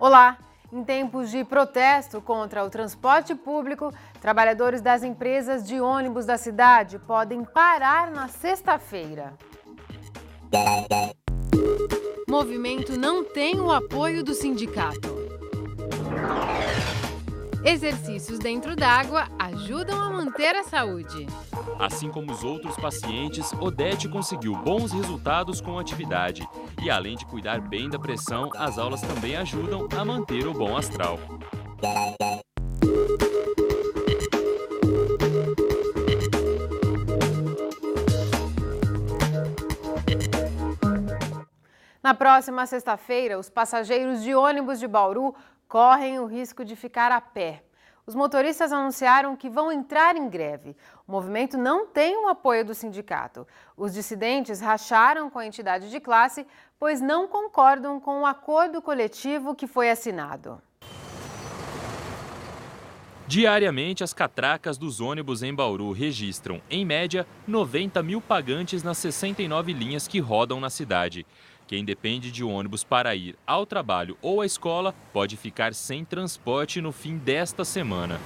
Olá! Em tempos de protesto contra o transporte público, trabalhadores das empresas de ônibus da cidade podem parar na sexta-feira. Movimento não tem o apoio do sindicato. Exercícios dentro d'água ajudam a manter a saúde. Assim como os outros pacientes, Odete conseguiu bons resultados com a atividade. E além de cuidar bem da pressão, as aulas também ajudam a manter o bom astral. Na próxima sexta-feira, os passageiros de ônibus de Bauru correm o risco de ficar a pé. Os motoristas anunciaram que vão entrar em greve. O movimento não tem o apoio do sindicato. Os dissidentes racharam com a entidade de classe, pois não concordam com o acordo coletivo que foi assinado. Diariamente, as catracas dos ônibus em Bauru registram, em média, 90 mil pagantes nas 69 linhas que rodam na cidade. Quem depende de ônibus para ir ao trabalho ou à escola pode ficar sem transporte no fim desta semana.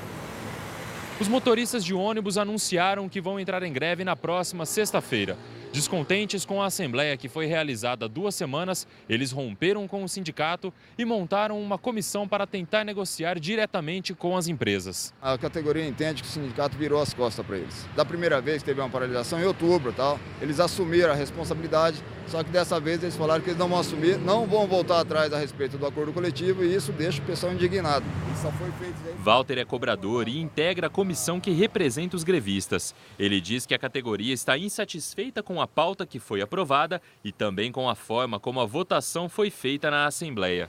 Os motoristas de ônibus anunciaram que vão entrar em greve na próxima sexta-feira. Descontentes com a assembleia que foi realizada há 2 semanas, eles romperam com o sindicato e montaram uma comissão para tentar negociar diretamente com as empresas. A categoria entende que o sindicato virou as costas para eles. Da primeira vez que teve uma paralisação, em outubro, eles assumiram a responsabilidade, só que dessa vez eles falaram que eles não vão assumir, não vão voltar atrás a respeito do acordo coletivo e isso deixa o pessoal indignado. Isso só foi feito aí. Walter é cobrador e integra a comissão que representa os grevistas. Ele diz que a categoria está insatisfeita com a pauta que foi aprovada e também com a forma como a votação foi feita na Assembleia.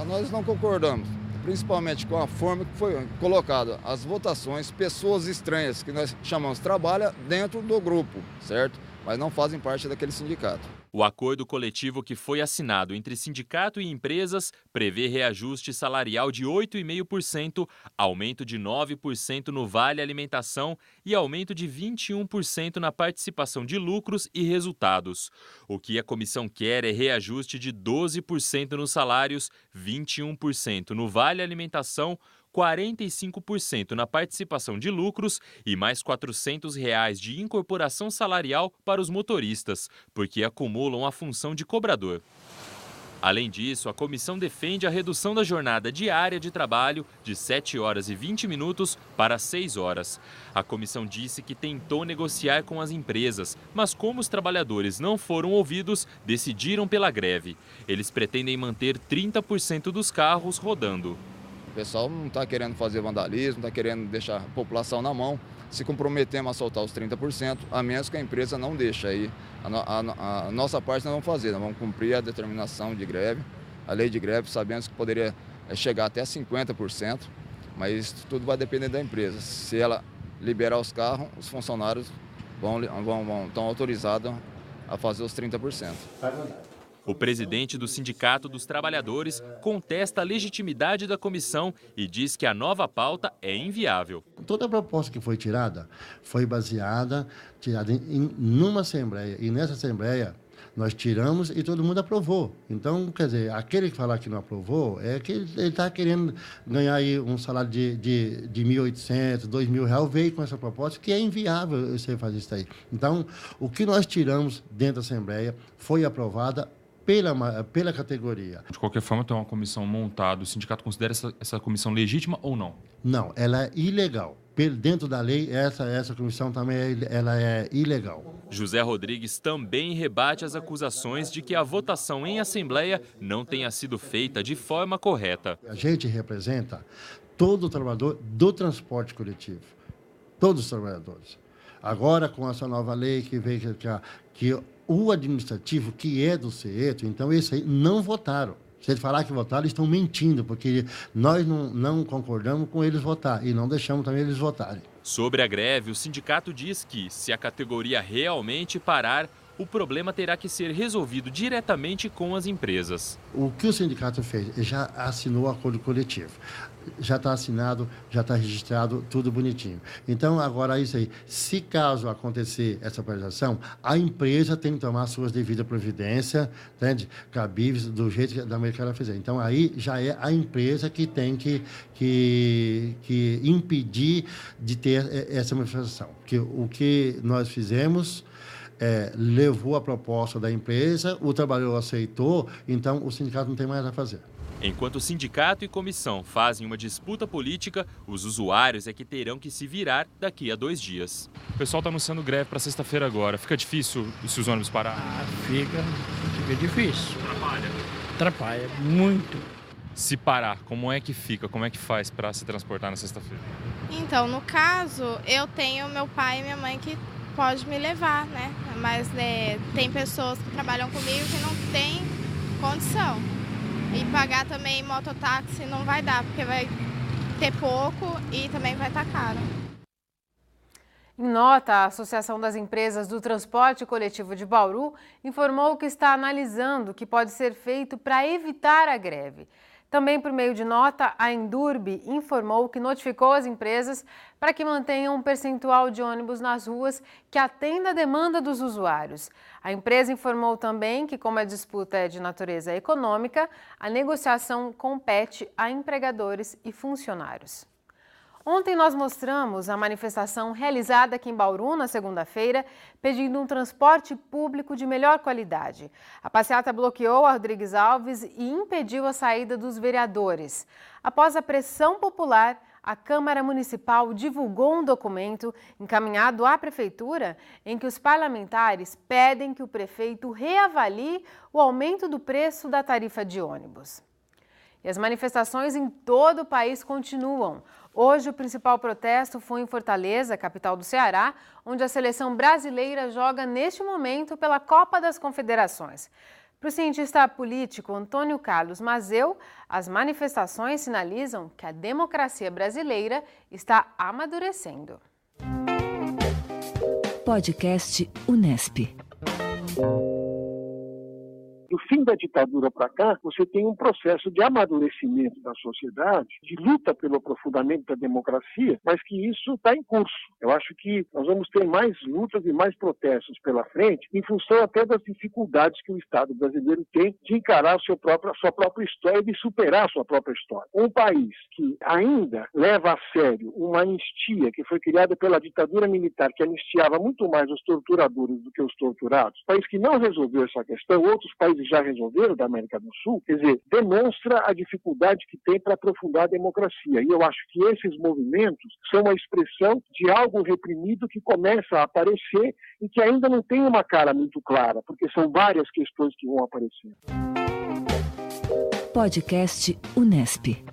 Nós não concordamos, principalmente com a forma que foi colocada as votações, pessoas estranhas, que nós chamamos, trabalham dentro do grupo, certo? Mas não fazem parte daquele sindicato. O acordo coletivo que foi assinado entre sindicato e empresas prevê reajuste salarial de 8,5%, aumento de 9% no Vale Alimentação e aumento de 21% na participação de lucros e resultados. O que a comissão quer é reajuste de 12% nos salários, 21% no Vale Alimentação, 45% na participação de lucros e mais R$ 400 de incorporação salarial para os motoristas, porque acumulam a função de cobrador. Além disso, a comissão defende a redução da jornada diária de trabalho de 7 horas e 20 minutos para 6 horas. A comissão disse que tentou negociar com as empresas, mas como os trabalhadores não foram ouvidos, decidiram pela greve. Eles pretendem manter 30% dos carros rodando. O pessoal não está querendo fazer vandalismo, não está querendo deixar a população na mão. Se comprometemos a soltar os 30%, a menos que a empresa não deixe aí. A nossa parte nós vamos fazer, nós vamos cumprir a determinação de greve, a lei de greve, sabemos que poderia chegar até 50%, mas tudo vai depender da empresa. Se ela liberar os carros, os funcionários estão autorizados a fazer os 30%. O presidente do Sindicato dos Trabalhadores contesta a legitimidade da comissão e diz que a nova pauta é inviável. Toda a proposta que foi tirada foi tirada numa assembleia, e nessa assembleia nós tiramos e todo mundo aprovou. Então, quer dizer, aquele que falar que não aprovou é que ele está querendo ganhar aí um salário de R$ 1.800, R$ 2.000, veio com essa proposta que é inviável você fazer isso aí. Então, o que nós tiramos dentro da assembleia foi aprovada pela categoria. De qualquer forma, tem uma comissão montada. O sindicato considera essa comissão legítima ou não? Não, ela é ilegal. Dentro da lei, essa comissão também ela é ilegal. José Rodrigues também rebate as acusações de que a votação em assembleia não tenha sido feita de forma correta. A gente representa todo o trabalhador do transporte coletivo, todos os trabalhadores. Agora, com essa nova lei que veio que o administrativo, que é do CIETO, então esse aí não votaram. Se eles falar que votaram, eles estão mentindo, porque nós não concordamos com eles votar e não deixamos também eles votarem. Sobre a greve, o sindicato diz que, se a categoria realmente parar, o problema terá que ser resolvido diretamente com as empresas. O que o sindicato fez? Ele já assinou o acordo coletivo. Já está assinado, já está registrado, tudo bonitinho. Então, agora isso aí. Se caso acontecer essa paralisação, a empresa tem que tomar suas devidas providências, entende? Cabíveis, do jeito que da maneira que ela fizer. Então, aí já é a empresa que tem que impedir de ter essa manifestação. Porque o que nós fizemos levou a proposta da empresa, o trabalhador aceitou, então o sindicato não tem mais a fazer. Enquanto o sindicato e comissão fazem uma disputa política, os usuários é que terão que se virar daqui a 2 dias. O pessoal está anunciando greve para sexta-feira agora. Fica difícil se os ônibus pararem? Fica difícil. Atrapalha? Atrapalha, muito. Se parar, como é que fica? Como é que faz para se transportar na sexta-feira? Então, no caso, eu tenho meu pai e minha mãe que pode me levar, né? Mas tem pessoas que trabalham comigo que não tem condição. E pagar também mototáxi não vai dar, porque vai ter pouco e também vai estar caro. Em nota, a Associação das Empresas do Transporte Coletivo de Bauru informou que está analisando o que pode ser feito para evitar a greve. Também por meio de nota, a Endurbe informou que notificou as empresas para que mantenham um percentual de ônibus nas ruas que atenda a demanda dos usuários. A empresa informou também que, como a disputa é de natureza econômica, a negociação compete a empregadores e funcionários. Ontem nós mostramos a manifestação realizada aqui em Bauru, na segunda-feira, pedindo um transporte público de melhor qualidade. A passeata bloqueou a Rodrigues Alves e impediu a saída dos vereadores. Após a pressão popular, a Câmara Municipal divulgou um documento encaminhado à Prefeitura em que os parlamentares pedem que o prefeito reavalie o aumento do preço da tarifa de ônibus. E as manifestações em todo o país continuam. Hoje, o principal protesto foi em Fortaleza, capital do Ceará, onde a seleção brasileira joga neste momento pela Copa das Confederações. Para o cientista político Antônio Carlos Mazeu, as manifestações sinalizam que a democracia brasileira está amadurecendo. Podcast Unesp. Do fim da ditadura para cá, você tem um processo de amadurecimento da sociedade, de luta pelo aprofundamento da democracia, mas que isso está em curso. Eu acho que nós vamos ter mais lutas e mais protestos pela frente, em função até das dificuldades que o Estado brasileiro tem de encarar a sua própria história e de superar a sua própria história. Um país que ainda leva a sério uma anistia que foi criada pela ditadura militar, que anistiava muito mais os torturadores do que os torturados, um país que não resolveu essa questão, outros países já resolveram, da América do Sul, quer dizer, demonstra a dificuldade que tem para aprofundar a democracia. E eu acho que esses movimentos são uma expressão de algo reprimido que começa a aparecer e que ainda não tem uma cara muito clara, porque são várias questões que vão aparecer. Podcast Unesp.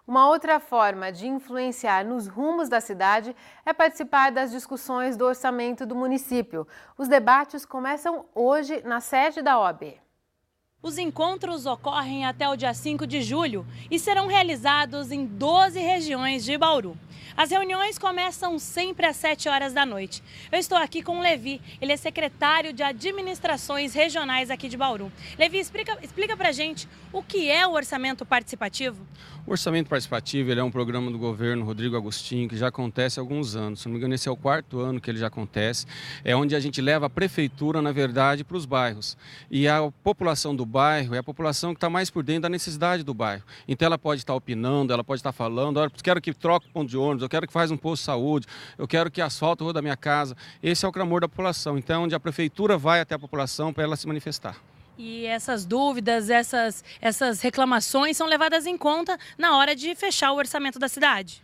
Uma outra forma de influenciar nos rumos da cidade é participar das discussões do orçamento do município. Os debates começam hoje na sede da OAB. Os encontros ocorrem até o dia 5 de julho e serão realizados em 12 regiões de Bauru. As reuniões começam sempre às 7 horas da noite. Eu estou aqui com o Levi, ele é secretário de Administrações Regionais aqui de Bauru. Levi, explica pra gente o que é o orçamento participativo. O orçamento participativo ele é um programa do governo Rodrigo Agostinho que já acontece há alguns anos. Se não me engano, esse é o 4º ano que ele já acontece. É onde a gente leva a prefeitura, na verdade, para os bairros. E a população do bairro é a população que está mais por dentro da necessidade do bairro. Então ela pode estar opinando, ela pode estar falando, eu quero que troque o ponto de ônibus, eu quero que faça um posto de saúde, eu quero que asfalte a rua da minha casa. Esse é o clamor da população. Então é onde a prefeitura vai até a população para ela se manifestar. E essas dúvidas, essas reclamações são levadas em conta na hora de fechar o orçamento da cidade?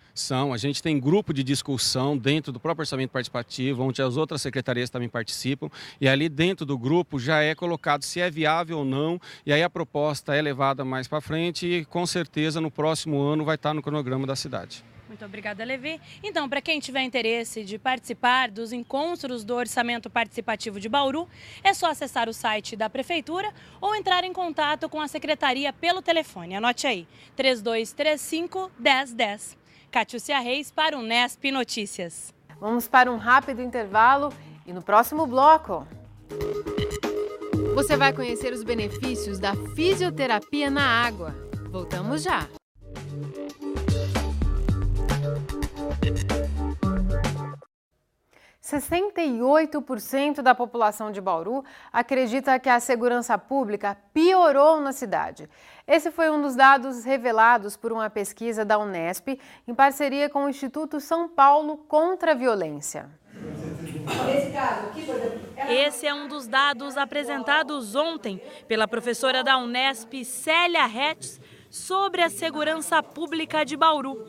A gente tem grupo de discussão dentro do próprio orçamento participativo, onde as outras secretarias também participam, e ali dentro do grupo já é colocado se é viável ou não, e aí a proposta é levada mais para frente e com certeza no próximo ano vai estar no cronograma da cidade. Muito obrigada, Levi. Então, para quem tiver interesse de participar dos encontros do Orçamento Participativo de Bauru, é só acessar o site da Prefeitura ou entrar em contato com a Secretaria pelo telefone. Anote aí, 3235-1010. Catiúcia Reis para o Unesp Notícias. Vamos para um rápido intervalo e no próximo bloco você vai conhecer os benefícios da fisioterapia na água. Voltamos já. – 68% da população de Bauru acredita que a segurança pública piorou na cidade. Esse foi um dos dados revelados por uma pesquisa da Unesp em parceria com o Instituto São Paulo contra a Violência. Esse é um dos dados apresentados ontem pela professora da Unesp, Célia Hetz, sobre a segurança pública de Bauru.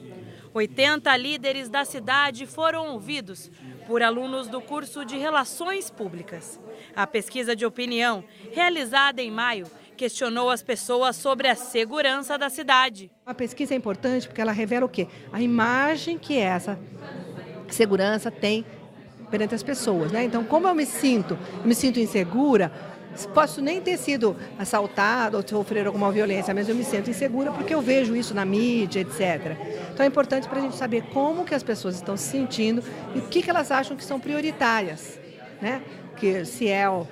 80 líderes da cidade foram ouvidos por alunos do curso de Relações Públicas. A pesquisa de opinião, realizada em maio, questionou as pessoas sobre a segurança da cidade. A pesquisa é importante porque ela revela o quê? A imagem que essa segurança tem perante as pessoas, né? Então, como eu me sinto insegura, posso nem ter sido assaltado ou sofrer alguma violência, mas eu me sinto insegura porque eu vejo isso na mídia, etc. Então é importante para a gente saber como que as pessoas estão se sentindo e o que elas acham que são prioritárias, né? Que se é o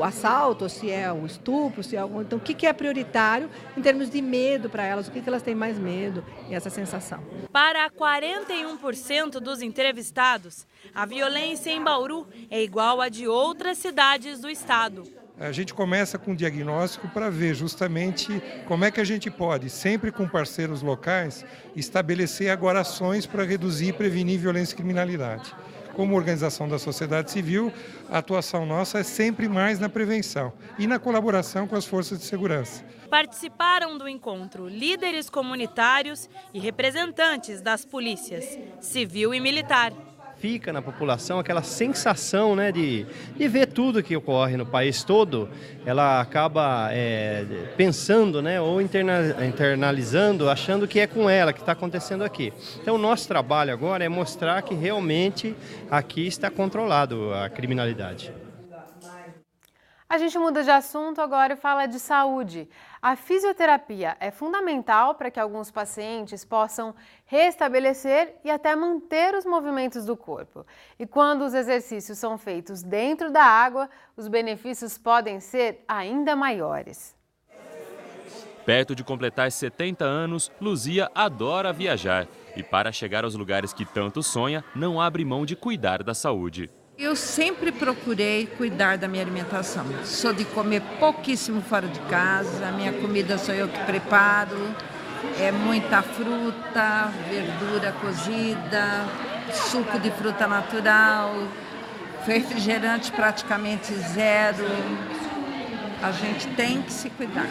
assalto, se é o estupro, se é algum... Então, o que é prioritário em termos de medo para elas, o que elas têm mais medo e essa sensação. Para 41% dos entrevistados, a violência em Bauru é igual à de outras cidades do estado. A gente começa com um diagnóstico para ver justamente como é que a gente pode, sempre com parceiros locais, estabelecer agora ações para reduzir e prevenir violência e criminalidade. Como organização da sociedade civil, a atuação nossa é sempre mais na prevenção e na colaboração com as forças de segurança. Participaram do encontro líderes comunitários e representantes das polícias, civil e militar. Fica na população aquela sensação, né, de ver tudo que ocorre no país todo, ela acaba pensando, né, ou internalizando, achando que é com ela que está acontecendo aqui. Então o nosso trabalho agora é mostrar que realmente aqui está controlado a criminalidade. A gente muda de assunto agora e fala de saúde. A fisioterapia é fundamental para que alguns pacientes possam restabelecer e até manter os movimentos do corpo. E quando os exercícios são feitos dentro da água, os benefícios podem ser ainda maiores. Perto de completar 70 anos, Luzia adora viajar. E para chegar aos lugares que tanto sonha, não abre mão de cuidar da saúde. Eu sempre procurei cuidar da minha alimentação. Sou de comer pouquíssimo fora de casa, a minha comida sou eu que preparo. É muita fruta, verdura cozida, suco de fruta natural, refrigerante praticamente zero. A gente tem que se cuidar.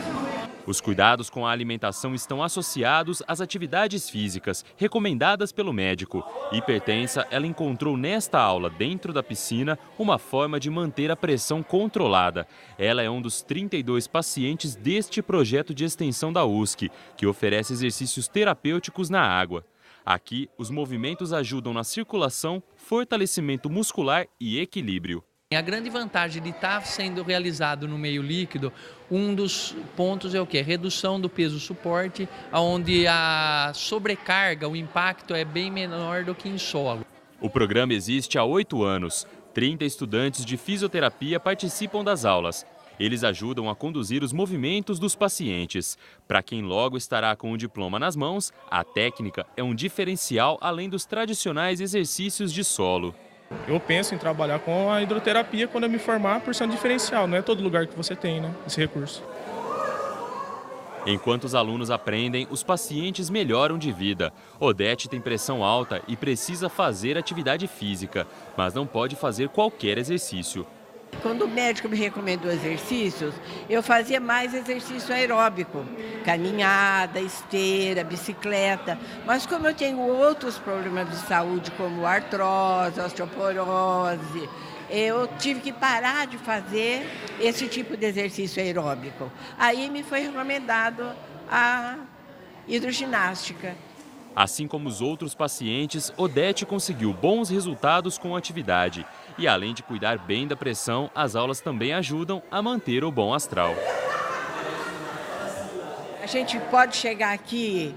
Os cuidados com a alimentação estão associados às atividades físicas recomendadas pelo médico. Hipertensa, ela encontrou nesta aula, dentro da piscina, uma forma de manter a pressão controlada. Ela é um dos 32 pacientes deste projeto de extensão da USC, que oferece exercícios terapêuticos na água. Aqui, os movimentos ajudam na circulação, fortalecimento muscular e equilíbrio. A grande vantagem de estar sendo realizado no meio líquido, um dos pontos é o quê? Redução do peso suporte, onde a sobrecarga, o impacto é bem menor do que em solo. O programa existe há 8 anos. 30 estudantes de fisioterapia participam das aulas. Eles ajudam a conduzir os movimentos dos pacientes. Para quem logo estará com o diploma nas mãos, a técnica é um diferencial além dos tradicionais exercícios de solo. Eu penso em trabalhar com a hidroterapia quando eu me formar por ser um diferencial. Não é todo lugar que você tem, né, esse recurso. Enquanto os alunos aprendem, os pacientes melhoram de vida. Odete tem pressão alta e precisa fazer atividade física, mas não pode fazer qualquer exercício. Quando o médico me recomendou exercícios, eu fazia mais exercício aeróbico, caminhada, esteira, bicicleta. Mas como eu tenho outros problemas de saúde, como artrose, osteoporose, eu tive que parar de fazer esse tipo de exercício aeróbico. Aí me foi recomendado a hidroginástica. Assim como os outros pacientes, Odete conseguiu bons resultados com a atividade. E além de cuidar bem da pressão, as aulas também ajudam a manter o bom astral. A gente pode chegar aqui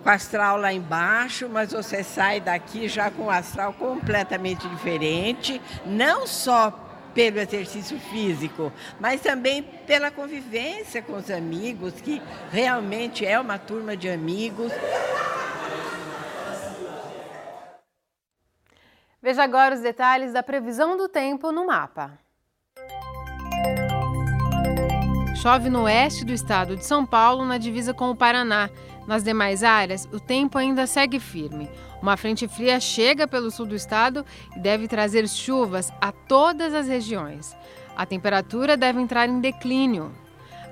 com o astral lá embaixo, mas você sai daqui já com o astral completamente diferente, não só pelo exercício físico, mas também pela convivência com os amigos, que realmente é uma turma de amigos. Veja agora os detalhes da previsão do tempo no mapa. Chove no oeste do estado de São Paulo, na divisa com o Paraná. Nas demais áreas, o tempo ainda segue firme. Uma frente fria chega pelo sul do estado e deve trazer chuvas a todas as regiões. A temperatura deve entrar em declínio.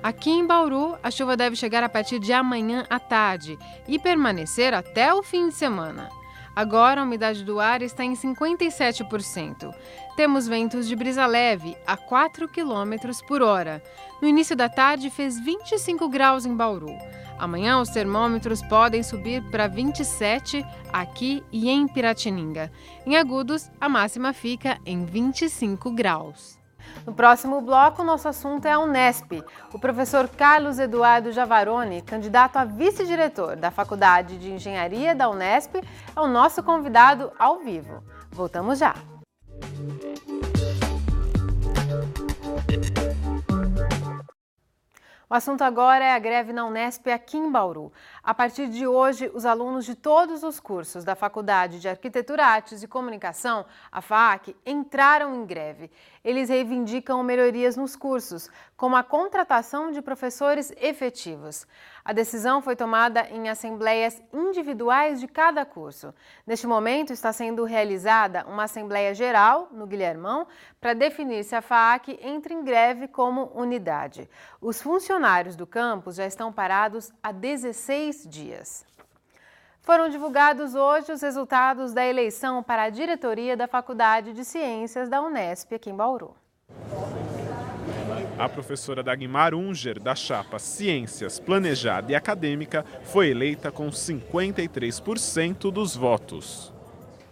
Aqui em Bauru, a chuva deve chegar a partir de amanhã à tarde e permanecer até o fim de semana. Agora, a umidade do ar está em 57%. Temos ventos de brisa leve a 4 km por hora. No início da tarde, fez 25 graus em Bauru. Amanhã, os termômetros podem subir para 27 aqui e em Piratininga. Em Agudos, a máxima fica em 25 graus. No próximo bloco, nosso assunto é a Unesp. O professor Carlos Eduardo Javaroni, candidato a vice-diretor da Faculdade de Engenharia da Unesp, é o nosso convidado ao vivo. Voltamos já. O assunto agora é a greve na Unesp aqui em Bauru. A partir de hoje, os alunos de todos os cursos da Faculdade de Arquitetura, Artes e Comunicação, a FAAC, entraram em greve. Eles reivindicam melhorias nos cursos, como a contratação de professores efetivos. A decisão foi tomada em assembleias individuais de cada curso. Neste momento, está sendo realizada uma assembleia geral no Guilhermão para definir se a FAAC entra em greve como unidade. Os funcionários do campus já estão parados há 16 dias. Foram divulgados hoje os resultados da eleição para a diretoria da Faculdade de Ciências da Unesp, aqui em Bauru. A professora Dagmar Unger, da chapa Ciências, Planejada e Acadêmica, foi eleita com 53% dos votos.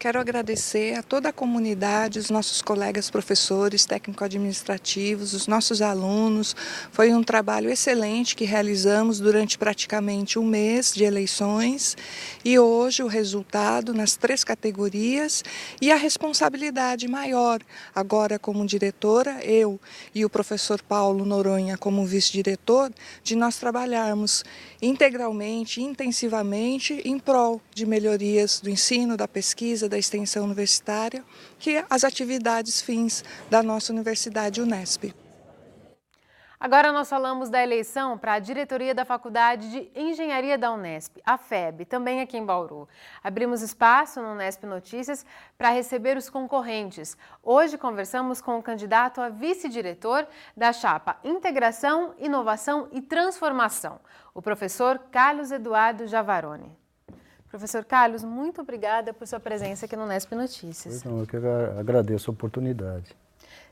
Quero agradecer a toda a comunidade, os nossos colegas professores, técnico-administrativos, os nossos alunos. Foi um trabalho excelente que realizamos durante praticamente um mês de eleições e hoje o resultado nas 3 categorias e a responsabilidade maior. Agora como diretora, eu e o professor Paulo Noronha como vice-diretor, de nós trabalharmos integralmente, intensivamente em prol de melhorias do ensino, da pesquisa, da extensão universitária, que as atividades fins da nossa Universidade Unesp. Agora nós falamos da eleição para a diretoria da Faculdade de Engenharia da Unesp, a FEB, também aqui em Bauru. Abrimos espaço no Unesp Notícias para receber os concorrentes. Hoje conversamos com o candidato a vice-diretor da chapa Integração, Inovação e Transformação, o professor Carlos Eduardo Javaroni. Professor Carlos, muito obrigada por sua presença aqui no Unesp Notícias. Eu que agradeço a oportunidade.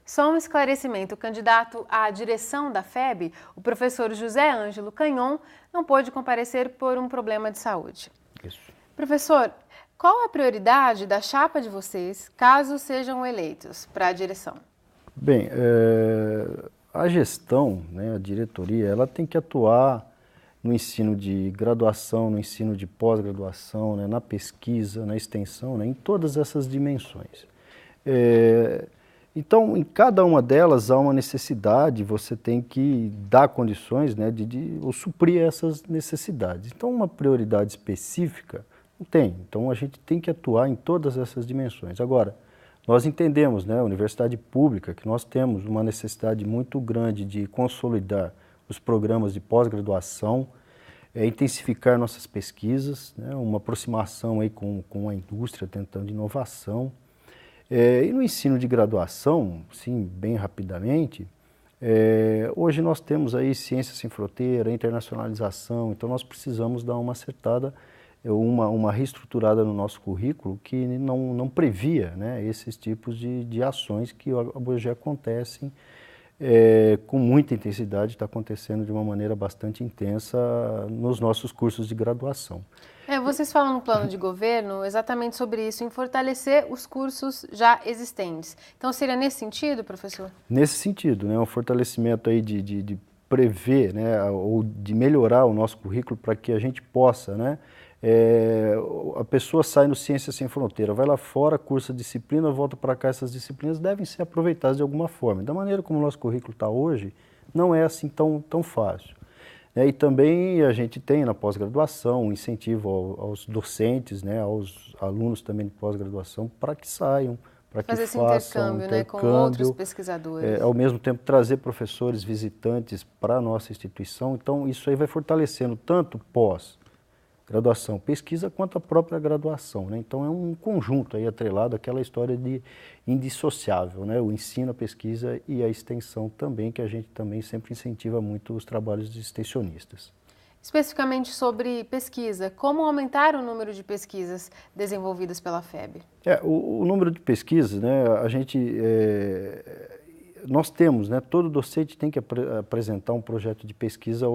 Só um esclarecimento, o candidato à direção da FEB, o professor José Ângelo Canhon, não pôde comparecer por um problema de saúde. Isso. Professor, qual a prioridade da chapa de vocês, caso sejam eleitos para a direção? Bem, a gestão, né, a diretoria, ela tem que atuar no ensino de graduação, no ensino de pós-graduação, né, na pesquisa, na extensão, né, em todas essas dimensões. Então, em cada uma delas há uma necessidade, você tem que dar condições, né, ou suprir essas necessidades. Então, uma prioridade específica não tem. Então, a gente tem que atuar em todas essas dimensões. Agora, nós entendemos, né, a universidade pública, que nós temos uma necessidade muito grande de consolidar os programas de pós-graduação, intensificar nossas pesquisas, né, uma aproximação aí com a indústria, tentando inovação. E no ensino de graduação, sim, bem rapidamente, hoje nós temos aí ciência sem fronteira, internacionalização, então nós precisamos dar uma acertada, uma reestruturada no nosso currículo que não previa, né, esses tipos de ações que hoje acontecem com muita intensidade, está acontecendo de uma maneira bastante intensa nos nossos cursos de graduação. Vocês falam no plano de governo exatamente sobre isso, em fortalecer os cursos já existentes. Então, seria nesse sentido, professor? Nesse sentido, né, um fortalecimento aí de prever, né, ou de melhorar o nosso currículo para que a gente possa, né, A pessoa sai no Ciência Sem Fronteira, vai lá fora, cursa disciplina, volta para cá, essas disciplinas devem ser aproveitadas de alguma forma. Da maneira como o nosso currículo está hoje, não é assim tão fácil. E também a gente tem na pós-graduação um incentivo aos docentes, né, aos alunos também de pós-graduação, para que saiam, para que façam intercâmbio, né, com outros pesquisadores. Ao mesmo tempo trazer professores visitantes para a nossa instituição. Então isso aí vai fortalecendo tanto pós-graduação, pesquisa, quanto a própria graduação, né? Então é um conjunto aí atrelado àquela história de indissociável, né? O ensino, a pesquisa e a extensão também, que a gente também sempre incentiva muito os trabalhos de extensionistas. Especificamente sobre pesquisa, como aumentar o número de pesquisas desenvolvidas pela FEB? O número de pesquisas, né, nós temos, né, todo docente tem que apresentar um projeto de pesquisa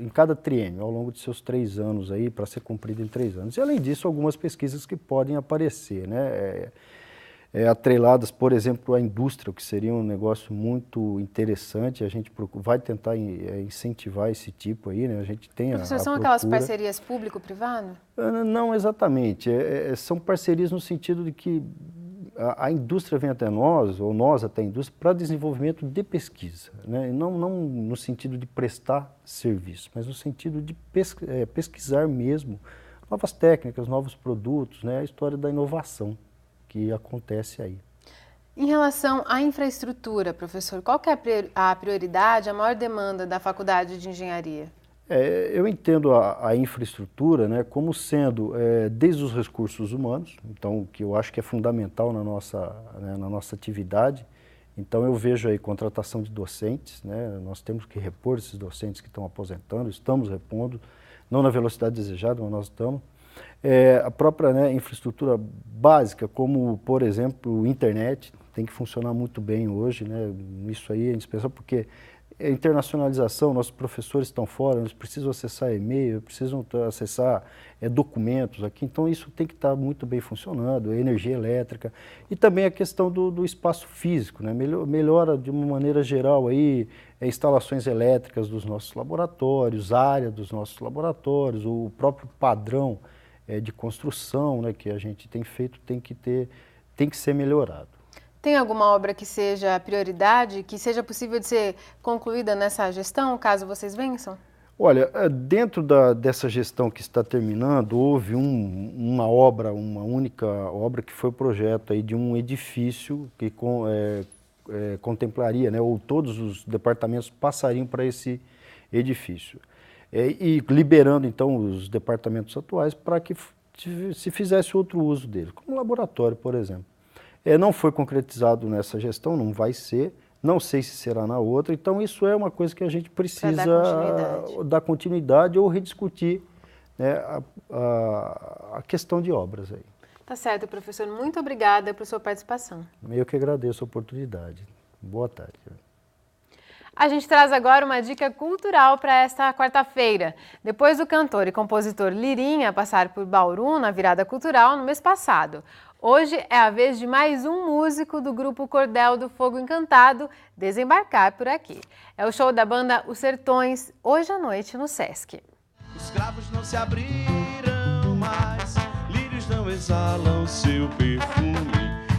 em cada triênio, ao longo de seus 3 anos aí, para ser cumprido em 3 anos. E além disso, algumas pesquisas que podem aparecer, né, atreladas, por exemplo, à indústria, o que seria um negócio muito interessante. A gente vai tentar incentivar esse tipo aí, né? A gente tem são aquelas parcerias público-privado? Não exatamente. São parcerias no sentido de que a indústria vem até nós, ou nós até a indústria, para desenvolvimento de pesquisa, né? Não no sentido de prestar serviço, mas no sentido de pesquisar mesmo novas técnicas, novos produtos, né? A história da inovação que acontece aí. Em relação à infraestrutura, professor, qual que é a prioridade, a maior demanda da Faculdade de Engenharia? Eu entendo a infraestrutura, né, como sendo desde os recursos humanos, então, que eu acho que é fundamental na nossa atividade. Então eu vejo aí contratação de docentes, né, nós temos que repor esses docentes que estão aposentando, estamos repondo, não na velocidade desejada, mas nós estamos. A própria, né, infraestrutura básica, como, por exemplo, internet, tem que funcionar muito bem hoje, né? Isso aí é indispensável, porque a internacionalização, nossos professores estão fora, eles precisam acessar e-mail, precisam acessar documentos aqui, então isso tem que estar muito bem funcionando, a energia elétrica e também a questão do espaço físico, né? Melhora de uma maneira geral aí, instalações elétricas dos nossos laboratórios, área dos nossos laboratórios, o próprio padrão de construção, né, que a gente tem feito tem que ser melhorado. Tem alguma obra que seja prioridade, que seja possível de ser concluída nessa gestão, caso vocês vençam? Olha, dentro dessa gestão que está terminando, houve uma única obra que foi o projeto aí de um edifício que contemplaria, né, ou todos os departamentos passariam para esse edifício. E liberando, então, os departamentos atuais para que se fizesse outro uso dele, como laboratório, por exemplo. Não foi concretizado nessa gestão, não vai ser, não sei se será na outra, então isso é uma coisa que a gente precisa dar continuidade ou rediscutir, né, a questão de obras aí. Tá certo, professor. Muito obrigada por sua participação. Eu que agradeço a oportunidade. Boa tarde. A gente traz agora uma dica cultural para esta quarta-feira. Depois do cantor e compositor Lirinha passar por Bauru na virada cultural no mês passado. Hoje é a vez de mais um músico do grupo Cordel do Fogo Encantado desembarcar por aqui. É o show da banda Os Sertões, hoje à noite no Sesc. Os cravos não se abriram mais, lírios não exalam seu perfume,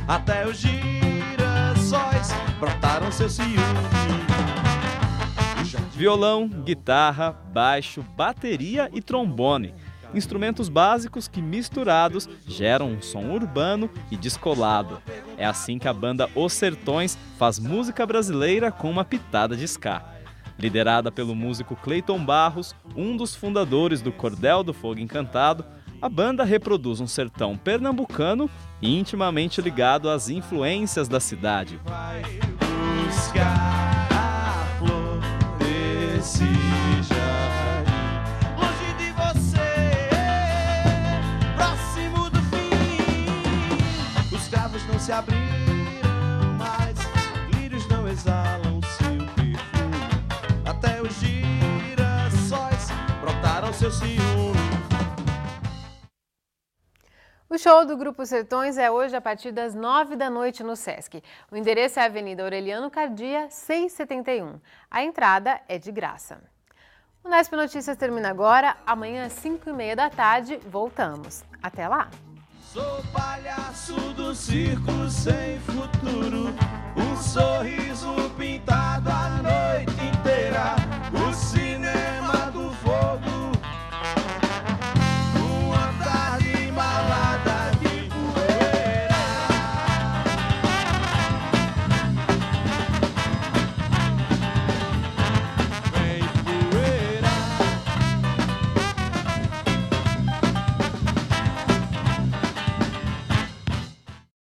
até os girassóis brotaram seu ciúme. Violão, guitarra, baixo, bateria e trombone. Instrumentos básicos que, misturados, geram um som urbano e descolado. É assim que a banda Os Sertões faz música brasileira com uma pitada de ska. Liderada pelo músico Cleiton Barros, um dos fundadores do Cordel do Fogo Encantado, a banda reproduz um sertão pernambucano intimamente ligado às influências da cidade. Vai buscar a flor desse jardim, longe de você, próximo do fim. Os cravos não se abriram mais, lírios não exalam seu perfume, até os girassóis brotaram seu ciúme. O show do Grupo Sertões é hoje a partir das 9 da noite no Sesc. O endereço é a Avenida Aureliano Cardia, 671. A entrada é de graça. O Nesp Notícias termina agora. Amanhã, às 5h30 da tarde, voltamos. Até lá! Sou palhaço do circo sem futuro, um sorriso pintado à noite.